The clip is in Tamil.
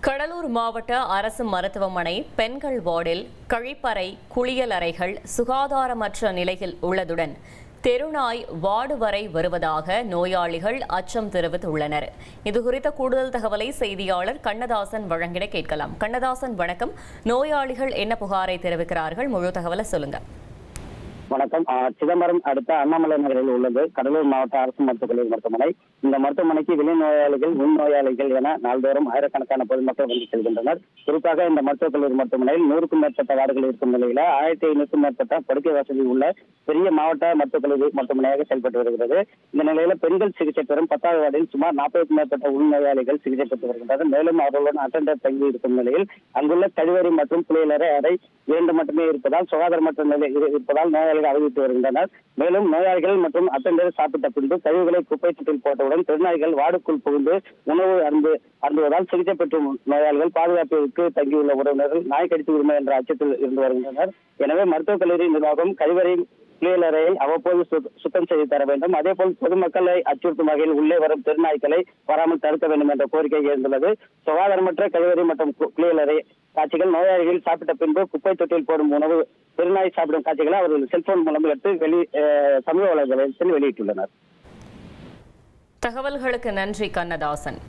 கடலூர் மாவட்ட அரசு மருத்துவமனை பெண்கள் வார்டில் கழிப்பறை, குளியலறைகள் சுகாதாரமற்ற நிலையில் உள்ளதுடன் தெருநாய் வார்டு வரை வருவதாக நோயாளிகள் அச்சம் தெரிவித்துள்ளனர். இதுகுறித்த கூடுதல் தகவலை செய்தியாளர் கண்ணதாசன் வழங்கிட கேட்கலாம். கண்ணதாசன், வணக்கம். நோயாளிகள் என்ன புகாரை தெரிவிக்கிறார்கள்? முழு தகவலை சொல்லுங்க. வணக்கம். சிதம்பரம் அடுத்த அண்ணாமலை நகரில் உள்ளது கடலூர் மாவட்ட அரசு மருத்துவக் கல்லூரி மருத்துவமனை. இந்த மருத்துவமனைக்கு வெளி நோயாளிகள், உள் நோயாளிகள் என நாள்தோறும் ஆயிரக்கணக்கான பொதுமக்கள் வந்து செல்கின்றனர். குறிப்பாக இந்த மருத்துவக் கல்லூரி மருத்துவமனையில் 100க்கும் மேற்பட்ட வார்டுகள் இருக்கும் நிலையில 1500க்கும் மேற்பட்ட படுக்கை வசதி உள்ள பெரிய மாவட்ட மருத்துவக் கல்லூரி மருத்துவமனையாக செயல்பட்டு வருகிறது. இந்த நிலையில பெண்கள் சிகிச்சை பெறும் 10வது வார்டில் சுமார் 40க்கும் மேற்பட்ட உள் நோயாளிகள் சிகிச்சை பெற்று வருகின்றனர். மேலும் அவர்களுடன் அட்டெண்டர் தங்கி இருக்கும் நிலையில் அங்குள்ள கழிவறை மற்றும் குளியலறை அறை 2 மட்டுமே இருப்பதால் சுகாதாரமற்ற நிலை இருப்பதால் நோயாளிகள் அறிவித்து வருகின்றனர். மேலும் நோயாளிகள் மற்றும் அட்டெண்டர் சாப்பிட்ட பின்பு கழிவுகளை குப்பை தொட்டியில் போட்டவுடன் திருநாய்கள் வார்டுக்குள் புகுந்து உணவு அருந்துவதால் சிகிச்சை பெற்றும் நோயாளிகள் பாதுகாப்பிற்கு தங்கியுள்ள உறவினர்கள் நாய் கடித்து விடுமே என்ற அச்சத்தில் இருந்து வருகின்றனர். எனவே மருத்துவக் கல்லூரி நிர்வாகம் கழிவறை, குளியலறையை அவ்வப்போது சுத்தம் செய்து தர வேண்டும். அதேபோல் பொதுமக்களை அச்சுறுத்தும் வகையில் உள்ளே வரும் தெருநாய்களை வராமல் தடுக்க வேண்டும் என்ற கோரிக்கை எழுந்துள்ளது. சுகாதாரமற்ற கழிவறை மற்றும் குளியலறை காட்சிகள், நோயாளிகள் சாப்பிட்ட பின்பு குப்பை தொட்டியில் போடும் உணவு, தெருநாய் சாப்பிடும் காட்சிகளை அவர்கள் செல்போன் மூலம் எடுத்து சமூக வலைதளத்தில் வெளியிட்டுள்ளனர். தகவல்களுக்கு நன்றி கண்ணதாசன்.